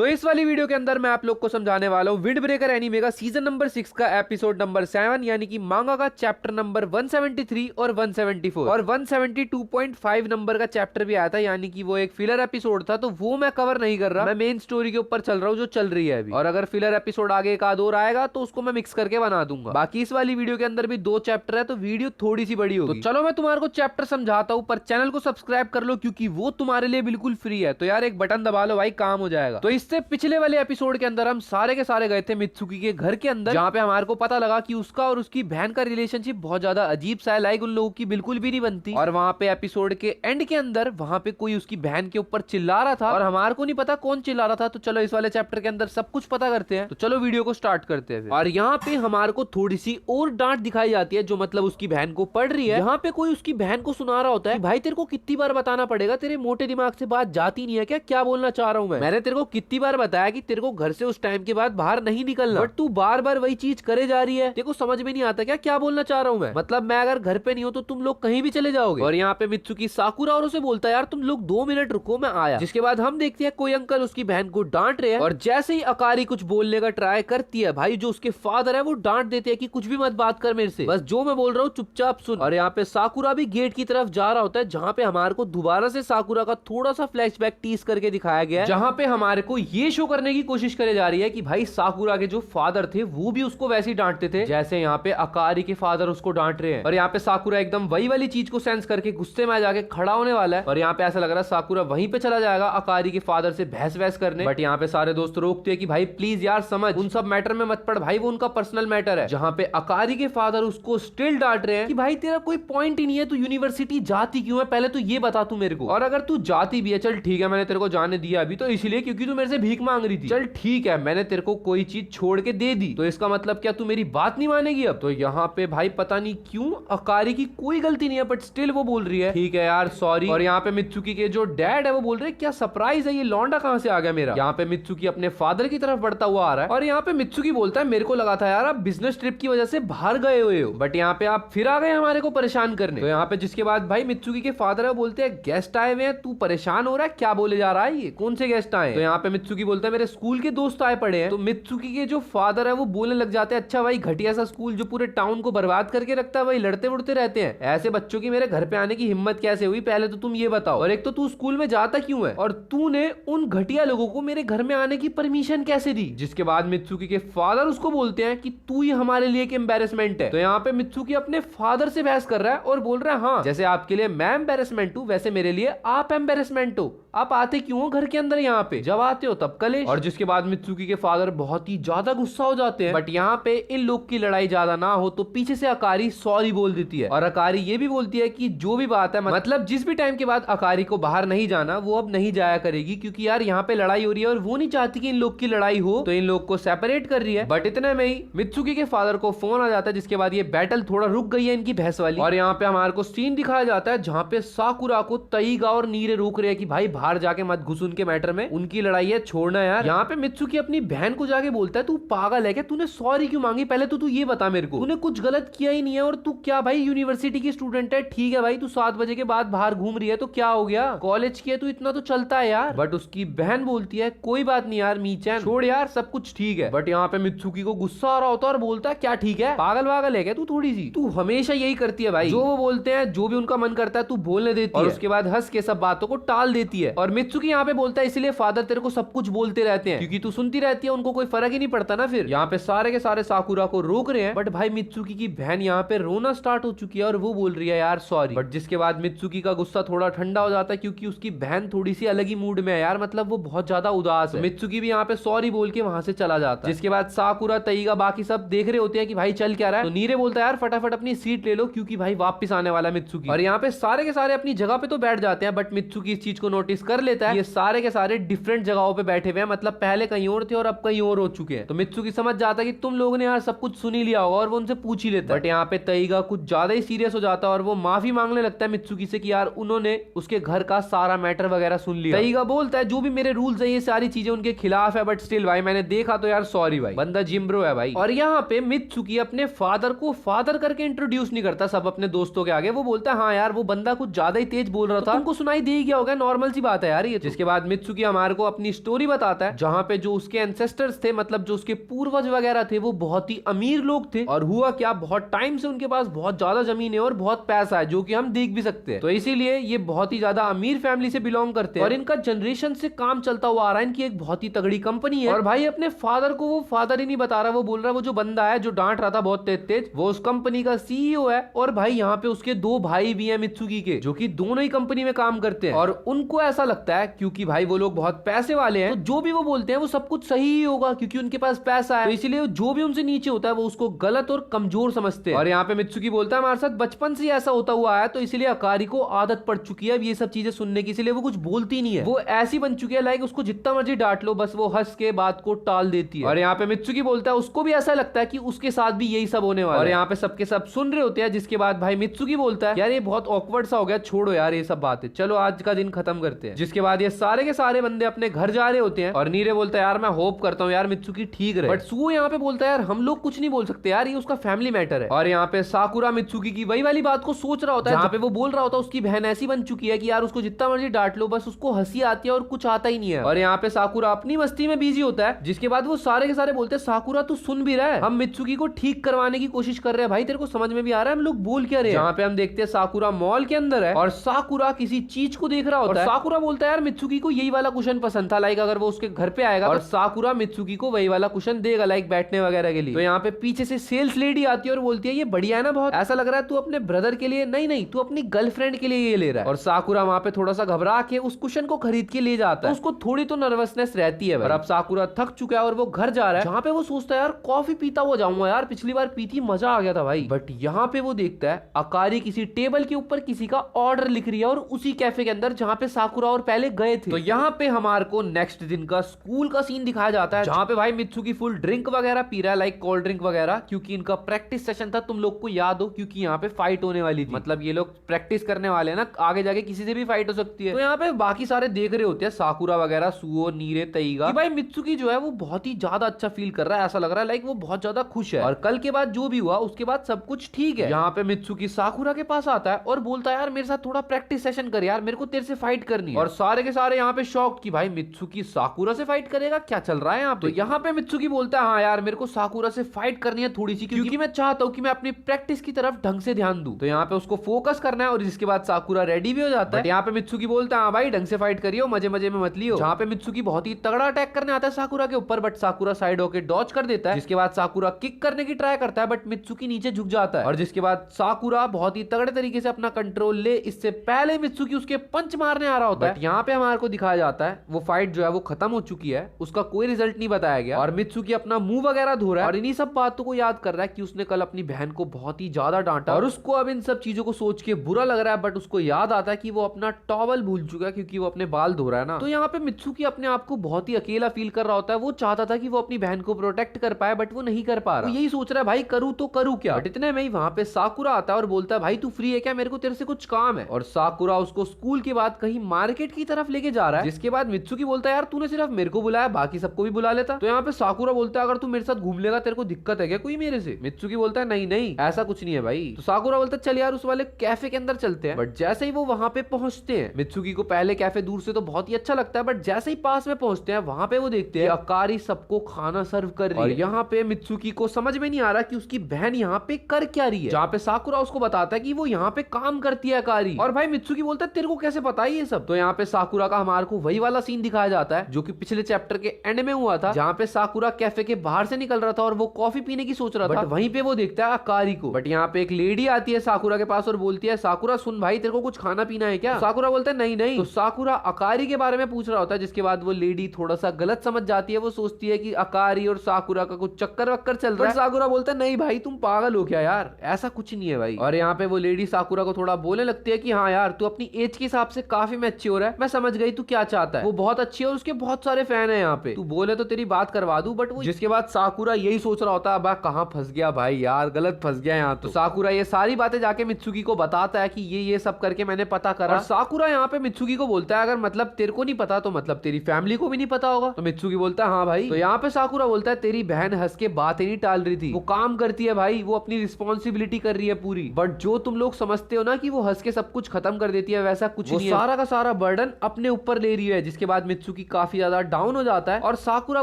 सो इस वाली वीडियो के अंदर मैं आप लोग को समझाने वाला हूँ विंड ब्रेकर एनीमे का सीजन नंबर 6 का एपिसोड नंबर 7 यानी कि मांगा का चैप्टर नंबर 173 और 174 और 172.5 नंबर का चैप्टर भी आया था, यानी कि वो एक फिलर एपिसोड था, तो वो मैं कवर नहीं कर रहा। मैं मेन स्टोरी के ऊपर चल रहा हूँ जो चल रही है अभी, और अगर फिलर एपिसोड आगे एक आध और आएगा तो उसको मैं मिक्स करके बना दूंगा। बाकी इस वाली वीडियो के अंदर भी 2 चैप्टर है तो वीडियो थोड़ी सी बड़ी होगी। तो चलो मैं तुम्हारे को चैप्टर समझाता हूँ, पर चैनल को सब्सक्राइब कर लो क्योंकि वो तुम्हारे लिए बिल्कुल फ्री है। तो यार एक बटन दबा लो भाई, काम हो जाएगा। तो इससे पिछले वाले एपिसोड के अंदर हम सारे के सारे गए थे मित्सुकी के घर के अंदर, जहाँ पे हमारे को पता लगा कि उसका और उसकी बहन का रिलेशनशिप बहुत ज्यादा अजीब सा है, लाइक उन लोगों की बिल्कुल भी नहीं बनती। और वहाँ पे एपिसोड के एंड के अंदर वहाँ पे कोई उसकी बहन के ऊपर चिल्ला रहा था और हमारे को नहीं पता कौन चिल्ला रहा था। तो चलो इस वाले चैप्टर के अंदर सब कुछ पता करते हैं। तो चलो वीडियो को स्टार्ट करते हैं। और यहाँ पे हमारे को थोड़ी सी और डांट दिखाई जाती है जो मतलब उसकी बहन को पड़ रही है। यहाँ पे कोई उसकी बहन को सुना रहा होता है, भाई तेरे को कितनी बार बताना पड़ेगा, तेरे मोटे दिमाग से बात जाती नहीं है क्या, क्या बोलना चाह रहा हूँ मैंने तेरे को कितनी बार बताया कि तेरे को घर से उस टाइम के बाद बाहर नहीं निकलना, बट तू बार बार वही चीज करे जा रही है। तेरे को समझ में नहीं आता क्या बोलना चाह रहा हूँ मैं, मतलब मैं अगर घर पे नहीं हूँ तो तुम लोग कहीं भी चले जाओगे। और यहाँ पे मित्सुकी साकुरा और उसे बोलता है यार तुम लोग 2 मिनट रुको मैं आया। जिसके बाद हम देखते हैं कोई अंकल उसकी बहन को डांट रहे हैं, और जैसे ही अकारी कुछ बोलने का ट्राई करती है, भाई जो उसके फादर है वो डांट देते हैं कि कुछ भी मत बात कर मेरे से, बस जो मैं बोल रहा हूँ चुपचाप सुन। और यहाँ पे साकुरा भी गेट की तरफ जा रहा होता है, जहाँ पे हमारे को दोबारा से साकुरा का थोड़ा सा फ्लैशबैक टीज करके दिखाया गया है, जहाँ पे हमारे को ये शो करने की कोशिश करी जा रही है कि भाई साकुरा के जो फादर थे वो भी उसको वैसे ही डांटते थे जैसे यहाँ पे अकारी के फादर उसको डांट रहे हैं। और यहाँ पे साकुरा एकदम वही वाली चीज को सेंस करके गुस्से में जाके खड़ा होने वाला है, और यहाँ पे ऐसा लग रहा है साकुरा वहीं पे चला जाएगा अकारी के फादर से बहस वहस करने। बट यहाँ पे सारे दोस्त रोकते हैं कि भाई प्लीज यार समझ, उन सब मैटर में मत पड़ भाई, वो उनका पर्सनल मैटर है। जहाँ पे अकारी के फादर उसको स्टिल डांट रहे हैं कि भाई तेरा कोई पॉइंट ही नहीं है, तू यूनिवर्सिटी जाती क्यों है, पहले तो ये बता तू मेरे को, और अगर तू जाती भी है चल ठीक है मैंने तेरे को जाने दिया अभी तो इसलिए क्योंकि तू मेरे से भीख मांग रही थी, चल ठीक है मैंने तेरे को कोई चीज छोड़ के दे दी, तो इसका मतलब क्या तू मेरी बात नहीं मानेगी अब। तो यहाँ पे भाई पता नहीं क्यों अकारी की कोई गलती नहीं है बट स्टिल वो बोल रही है ठीक है यार सॉरी। और यहाँ पे मित्सुकी के जो डैड है वो बोल रहे हैं क्या सरप्राइज है, ये लौंडा कहाँ से आ गया मेरा। यहाँ पे मित्सुकी अपने फादर की तरफ बढ़ता हुआ आ रहा है, और यहाँ पे मित्सुकी बोलता है मेरे को लगा था यार आप बिजनेस ट्रिप की वजह से बाहर गए हुए हो, बट यहाँ पे आप फिर आ गए हमारे को परेशान करने। तो यहाँ पे जिसके बाद भाई मित्सुकी के फादर है बोलते हैं गेस्ट आए हुए हैं, तू परेशान हो रहा है, क्या बोले जा रहा है, ये कौन से गेस्ट आए। तो यहाँ पे मित्सुकी बोलता है मेरे स्कूल के दोस्त आए पड़े हैं। तो मित्सुकी के जो फादर है वो बोलने लग जाते हैं अच्छा भाई घटिया सा स्कूल जो पूरे टाउन को बर्बाद करके रखता है, वही लड़ते उड़ते रहते हैं, ऐसे बच्चों की मेरे घर पे आने की हिम्मत कैसे हुई, पहले तो तुम ये बताओ, और एक तो तू स्कूल में जाता क्यों है, और तूने उन घटिया लोगों को मेरे घर में आने की परमिशन कैसे दी। जिसके बाद मित्सुकी के फादर उसको बोलते हैं कि तू ही हमारे लिए एक एम्बैरेसमेंट है। तो यहाँ पे मित्सुकी अपने फादर से बहस कर रहा है और बोल रहा है हाँ जैसे आपके लिए मैं एम्बैरेसमेंट हूँ वैसे मेरे लिए आप एम्बैरेसमेंट हो, आप आते क्यों हो घर के अंदर, यहाँ पे जब आते हो तब कलेश। और जिसके बाद मित्सुकी के फादर बहुत ही ज्यादा गुस्सा हो जाते हैं, बट यहाँ पे इन लोग की लड़ाई ज्यादा ना हो तो पीछे से अकारी सॉरी बोल देती है, और अकारी ये भी बोलती है कि जो भी बात है मतलब जिस भी टाइम के बाद अकारी को बाहर नहीं जाना वो अब नहीं जाया करेगी, क्योंकि यार यहाँ पे लड़ाई हो रही है और वो नहीं चाहती कि इन लोग की लड़ाई हो, तो इन लोग को सेपरेट कर रही है। बट इतने में ही मित्सुकी के फादर को फोन आ जाता है, जिसके बाद ये बैटल थोड़ा रुक गई है इनकी बहस वाली, और यहाँ पे हमारे को सीन दिखाया जाता है जहाँ पे साकुरा को तईगा और नीरे रोक रहे हैं कि भाई बाहर जाके मत घुस उनके मैटर में, उनकी लड़ाई है छोड़ना यार। यहाँ पे मित्सुकी अपनी बहन को जाके बोलता है तू पागल है क्या, तूने सॉरी क्यों मांगी, पहले तो तू ये बता मेरे को, तूने कुछ गलत किया ही नहीं है, और तू क्या भाई यूनिवर्सिटी की स्टूडेंट है, ठीक है भाई तू 7 बजे के बाद बाहर घूम रही है तो क्या हो गया, कॉलेज की है तू इतना तो चलता है यार। बट उसकी बहन बोलती है कोई बात नहीं यार मीचैन छोड़ यार सब कुछ ठीक है। बट यहाँ पे मित्सुकी को गुस्सा आ रहा होता है और बोलता है क्या ठीक है, पागल वागल है क्या तू, थोड़ी सी तू हमेशा यही करती है भाई, जो वो बोलते हैं जो भी उनका मन करता है तू बोलने देती है, और उसके बाद हंस के सब बातों को टाल देती है। और मित्सुकी यहाँ पे बोलता है इसलिए फादर तेरे को सब कुछ बोलते रहते हैं क्योंकि तू सुनती रहती है, उनको कोई फर्क ही नहीं पड़ता ना। फिर यहाँ पे सारे के सारे साकुरा को रोक रहे हैं, बट भाई मित्सुकी की बहन यहाँ पे रोना स्टार्ट हो चुकी है और वो बोल रही है यार सॉरी। बट जिसके बाद मित्सुकी का गुस्सा थोड़ा ठंडा हो जाता है क्योंकि उसकी बहन थोड़ी सी अलग ही मूड में है यार, मतलब वो बहुत ज्यादा उदास है। मित्सुकी भी यहाँ पे सॉरी बोल के वहां से चला जाता है। जिसके बाद साकुरा तईगा बाकी सब देख रहे होते हैं कि भाई चल क्या रहा है, तो नीरे बोलता है यार फटाफट अपनी सीट ले लो क्योंकि भाई वापस आने वाला मित्सुकी। और यहाँ पे सारे के सारे अपनी जगह पे तो बैठ जाते हैं, बट मित्सुकी इस चीज को नोटिस कर लेता है ये सारे के सारे डिफरेंट जगहों पे बैठे हुए हैं, मतलब पहले कहीं और थे और अब कहीं और हो चुके हैं। तो मित्सुकी समझ जाता है कि तुम लोगों ने यार सब कुछ सुन ही लिया होगा, और वो उनसे पूछ ही लेता है। बट यहाँ पे तईगा कुछ ज्यादा ही सीरियस हो जाता है और वो माफी मांगने लगता है मित्सुकी से कि यार उन्होंने उसके घर का सारा मैटर वगैरह सुन लिया। तईगा बोलता है जो भी मेरे रूल्स है ये सारी चीजें उनके खिलाफ है, बट स्टिल भाई मैंने देखा तो यार सॉरी भाई, बंदा जिम्ब्रो है भाई। और यहाँ पे मित्सुकी अपने फादर को फादर करके इंट्रोड्यूस नहीं करता सब अपने दोस्तों के आगे, वो बोलता है हाँ यार वो बंदा कुछ ज्यादा ही तेज बोल रहा था, तुमको सुनाई दे गया होगा, नॉर्मल सी बात है यार ये। जिसके बाद मित्सुकी हमारे को अपनी स्टोरी बताता है जहाँ पे जो उसके एंसेस्टर्स थे, मतलब जो उसके पूर्वज वगैरह थे, वो बहुत ही अमीर लोग थे। और हुआ क्या, बहुत टाइम से उनके पास बहुत ज्यादा जमीन है और बहुत पैसा है, जो कि हम देख भी सकते हैं। तो इसीलिए ये बहुत ही ज्यादा अमीर फैमिली से बिलोंग करते हैं और इनका जनरेशन से काम चलता हुआ आ रहा है। इनकी एक बहुत ही तगड़ी कंपनी है। और भाई अपने फादर को वो फादर ही नहीं बता रहा, वो बोल रहा है वो जो बंदा है जो डांट रहा था बहुत तेज तेज, वो उस कंपनी का सीईओ है। और भाई यहाँ पे उसके दो भाई भी हैं मित्सुकी के, जो कि दोनों ही कंपनी में काम करते हैं। और उनको ऐसा लगता है क्योंकि भाई वो लोग बहुत पैसे वाले हैं, तो जो भी वो बोलते हैं वो सब कुछ सही ही होगा क्योंकि उनके पास पैसा है। तो इसलिए जो भी उनसे नीचे होता है वो उसको गलत और कमजोर समझते हैं। और यहाँ पे मित्सुकी बोलता है हमारे साथ बचपन से ऐसा होता हुआ है, तो इसलिए अकारी को आदत पड़ चुकी है ये सब चीजें सुनने की, इसलिए वो कुछ बोलती नहीं है। वो ऐसी बन चुकी है लाइक उसको जितना मर्जी डांट लो, बस वो हंस के बात को टाल देती है। और यहाँ पे मित्सुकी बोलता है उसको भी ऐसा लगता है कि उसके साथ भी यही सब होने वाला है। और यहाँ पे सबके सब सुन रहे होते हैं, जिसके बाद भाई मित्सुकी बोलता है यार ये बहुत ऑकवर्ड सा हो गया, छोड़ो यार ये सब बातें, चलो आज का दिन खत्म करते हैं। जिसके बाद ये सारे के सारे बंदे अपने घर जा रहे होते हैं। और नीरे बोलता है यार मैं होप करता हूँ यार मित्सुकी ठीक रहे। बट सुओ यहाँ पे बोलता है यार हम लोग कुछ नहीं बोल सकते यार, ये उसका फैमिली मैटर है। और यहाँ पे साकुरा मित्सुकी की वही वाली बात को सोच रहा होता है जहाँ पे वो बोल रहा होता है उसकी बहन ऐसी बन चुकी है कि यार उसको जितना मर्जी डांट लो बस उसको हंसी आती है और कुछ आता ही नहीं है। और यहाँ पे साकुरा अपनी मस्ती में बिजी होता है। जिसके बाद वो सारे के सारे बोलते हैं साकुरा तू सुन भी रहा है, हम मित्सुकी को ठीक करवाने की कोशिश कर रहे हैं, भाई तेरे को समझ में भी आ रहा है हम लोग बोल क्या रहे हैं। जहाँ पे हम देखते हैं साकुरा मॉल के अंदर है और साकुरा किसी चीज को देख रहा होता है। साकुरा बोलता है यार मित्सुकी को यही वाला कुशन पसंद था, लाइक अगर वो उसके घर पे आएगा और साकुरा मित्सुकी को वही वाला कुशन देगा लाइक बैठने वगैरह के लिए। तो यहाँ पे पीछे से सेल्स लेडी आती है और बोलती है ये बढ़िया है ना, बहुत ऐसा लग रहा है तू अपने ब्रदर के लिए नहीं तू अपनी गर्लफ्रेंड के लिए ये ले रहा है। और साकुरा वहां पे थोड़ा सा घबरा के उस कुशन को खरीद के ले जाता है। तो उसको थोड़ी तो नर्वसनेस रहती है। और अब साकुरा थक चुका है और वो घर जा रहा है, जहाँ पे वो सोचता है यार कॉफी पीता हुआ जाऊंगा यार, पिछली बार पीती मजा आ गया था भाई। बट यहाँ पे वो देखता है अकारी किसी टेबल के ऊपर किसी का ऑर्डर लिख रही है और उसी कैफे के अंदर जहाँ पे साकुरा और पहले गए थे। तो यहाँ पे हमारे को नेक्स्ट दिन का स्कूल का सीन दिखाया जाता है, जहाँ पे भाई मित्सुकी फुल ड्रिंक वगैरह पी रहा है लाइक कोल्ड ड्रिंक वगैरह, क्योंकि इनका प्रैक्टिस सेशन था, तुम लोग को याद हो, क्योंकि यहाँ पे फाइट होने वाली थी। मतलब ये लोग प्रैक्टिस करने वाले हैं ना, आगे जाके किसी से भी फाइट हो सकती है। तो यहाँ पे बाकी सारे देख रहे होते हैं साकुरा वगैरह, सुओ, नीरे, तईगा, कि भाई मित्सुकी जो है वो बहुत ही ज्यादा अच्छा फील कर रहा है, ऐसा लग रहा है लाइक वो बहुत ज्यादा खुश है। और कल के बाद जो भी हुआ उसके बाद सब कुछ ठीक है। यहाँ पे मित्सुकी साकुरा के पास आता है और बोलता है यार मेरे साथ थोड़ा प्रैक्टिस सेशन कर यार, मेरे को तेरे से फाइट करनी है। और सारे के सारे यहाँ पे शॉक कि भाई मित्सुकी साकुरा से फाइट करेगा, क्या चल रहा है यहाँ पे। तो यहाँ पे मित्सुकी बोलता है हाँ यार मेरे को साकुरा से फाइट करनी है थोड़ी सी, क्योंकि मैं चाहता हूँ कि मैं अपनी प्रैक्टिस की तरफ ढंग से ध्यान दूं। तो यहाँ पे उसको फोकस करना है और जिसके बाद साकुरा रेडी भी हो जाता है। यहाँ पे मित्सुकी बोलता है हाँ भाई ढंग से फाइट करियो, मजे मजे में मत लियो। जहाँ पे मित्सुकी बहुत ही तगड़ा अटैक करने आता है साकुरा के ऊपर, बट साकुरा साइड होकर डॉज कर देता है। जिसके बाद साकुरा किक करने की ट्राई करता है बट मित्सुकी नीचे झुक जाता है। और जिसके बाद साकुरा बहुत ही तगड़े तरीके से अपना कंट्रोल ले, इससे पहले मित्सुकी उसके पंच मारने आ रहा होता है। यहाँ पे हमारे को दिखाया जाता है वो फाइट जो है वो खत्म हो चुकी है, उसका कोई रिजल्ट नहीं बताया गया और मित्सुकी अपना मुंह वगैरह धो रहा है और इन्हीं सब बातों को याद कर रहा है कि उसने कल अपनी बहन को बहुत ही ज्यादा डांटा और उसको अब इन सब चीजों को सोच के बुरा लग रहा है। बट उसको याद आता है कि वो अपना टॉवल भूल चुका है क्योंकि वो अपने बाल धो रहा है ना। तो यहाँ पे मित्सुकी अपने आप को बहुत ही अकेला फील कर रहा होता है। वो चाहता था कि वो अपनी बहन को प्रोटेक्ट कर पाए बट वो नहीं कर पा रहा। वो यही सोच रहा है भाई करूँ तो करूँ क्या। बट इतने में ही वहां पे साकुरा आता है और बोलता है भाई तू फ्री है क्या, मेरे को तेरे से कुछ काम है। और साकुरा उसको स्कूल के बाद कहीं मार्केट की तरफ लेके जा रहा है। जिसके बाद मित्सुकी बोलता है यार तूने सिर्फ मेरे को बुलाया, बाकी सबको भी बुला लेता। तो यहाँ पे साकुरा बोलता है अगर तू मेरे साथ घूम लेगा तेरे को दिक्कत है क्या कोई मेरे से। मित्सुकी बोलता है नहीं नहीं ऐसा कुछ नहीं है भाई। तो साकुरा बोलता है चल यार उस वाले कैफे के अंदर चलते हैं। बट जैसे ही वो वहां पे पहुंचते हैं, मित्सुकी को पहले कैफे दूर से तो बहुत ही अच्छा लगता है, बट जैसे ही पास में पहुंचते हैं वहां पे वो देखते हैं अकारी सबको खाना सर्व कर रही है। और यहाँ पे मित्सुकी को समझ में नहीं आ रहा कि उसकी बहन यहाँ पे कर क्या रही है। जहाँ पे साकुरा उसको बताता है कि वो यहाँ पे काम करती है अकारी। और भाई मित्सुकी बोलता है तेरे को कैसे पता है ये सब। तो यहाँ पे साकुरा का हमारे को वही वाला सीन दिखाया जाता है जो कि पिछले चैप्टर के एंड में हुआ था, जहाँ पे साकुरा कैफे के बाहर से निकल रहा था और वो कॉफी पीने की सोच रहा था। वहीं पे वो देखता है अकारी को। बट यहाँ पे एक लेडी आती है साकुरा के पास और बोलती है साकुरा सुन भाई तेरे को कुछ खाना पीना है क्या। साकुरा बोलता है नहीं नहीं। तो साकुरा अकारी के बारे में पूछ रहा होता है, जिसके बाद वो लेडी थोड़ा सा गलत समझ जाती है। वो सोचती है कि अकारी और साकुरा का कुछ चक्कर वक्कर चल रहा है। साकुरा बोलता है नहीं भाई तुम पागल हो क्या यार, ऐसा कुछ नहीं है भाई। और यहाँ पे वो लेडी साकुरा को थोड़ा बोलने लगती है कि हाँ यार तू अपनी एज के हिसाब से काफी मैच्योर है, मैं समझ गई तू क्या चाहता है। वो बहुत अच्छी है और उसके बहुत सारे फैन है यहाँ पे, तू बोले तो तेरी बात करवा दूं। बट वो जिसके बाद साकुरा यही सोच रहा होता है अब कहाँ फंस गया भाई यार, गलत फंस गया यहाँ। तो साकुरा ये सारी बातें जाके मित्सुकी को बताता है कि ये सब करके मैंने पता करा। और साकुरा यहाँ पे मित्सुकी को बोलता है अगर मतलब तेरे को नहीं पता तो मतलब तेरी फैमिली को भी नहीं पता होगा। तो मित्सुकी बोलता है हाँ भाई। तो यहाँ पे साकुरा बोलता है तेरी बहन हंस के बातें नहीं टाल रही थी, वो काम करती है भाई, वो अपनी रिस्पॉन्सिबिलिटी कर रही है पूरी। बट जो तुम लोग समझते हो ना कि वो हंस के सब कुछ खत्म कर देती है, वैसा कुछ नहीं है, सारा का सारा बर्डन अपने ऊपर ले रही है। जिसके बाद मित्सुकी मित्सुकी काफी ज्यादा डाउन हो जाता है और साकुरा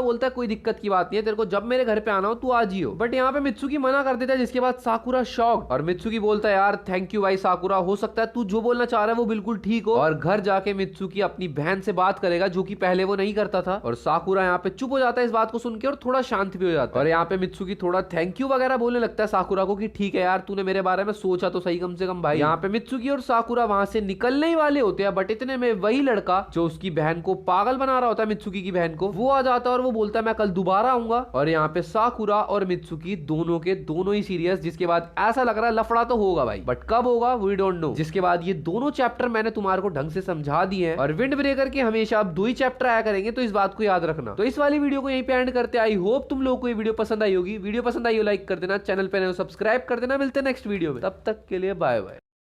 बोलता है कोई दिक्कत की बात नहीं है, तेरे को जब मेरे घर पे आना हो तू आज ही हो। बट यहाँ पे मित्सुकी मना कर देता है, जिसके बाद साकुरा शॉक, और मित्सुकी बोलता है यार थैंक यू भाई साकुरा, हो सकता है तू जो बोलना चाह रहा है वो बिल्कुल ठीक हो। और घर जाके मित्सुकी अपनी बहन से बात करेगा, जो कि पहले वो नहीं करता था। और साकुरा यहाँ पे चुप हो जाता है इस बात को सुन के और थोड़ा शांत भी हो जाता है। और यहाँ पे मित्सुकी थोड़ा थैंक यू वगैरह बोलने लगता है साकुरा को कि ठीक है यार तूने मेरे बारे में सोचा तो सही कम से कम भाई। यहाँ पे मित्सुकी और साकुरा वहां से निकलने ही वाले होते हैं, बट इतने में वही लड़का जो उसकी बहन को पागल बना रहा होता है, मित्सुकी की बहन को, वो आ जाता है और वो बोलता है मैं कल दोबारा आऊंगा। और यहाँ पे साकुरा और मित्सुकी दोनों के दोनों ही सीरियस, जिसके बाद ऐसा लग रहा है लफड़ा तो होगा भाई, बट कब होगा वी डोंट नो। जिसके बाद ये दोनों चैप्टर मैंने तुम्हारे को ढंग से समझा दिए हैं, और विंड ब्रेकर के हमेशा अब 2 ही चैप्टर आया करेंगे, तो इस बात को याद रखना। तो इस वाली वीडियो को यहीं पे एंड करते। आई होप तुम लोगों को ये वीडियो पसंद आई होगी। वीडियो पसंद आई हो लाइक कर देना, चैनल पे नए हो सब्सक्राइब कर देना। मिलते हैं नेक्स्ट वीडियो में, तब तक के लिए बाय बाय।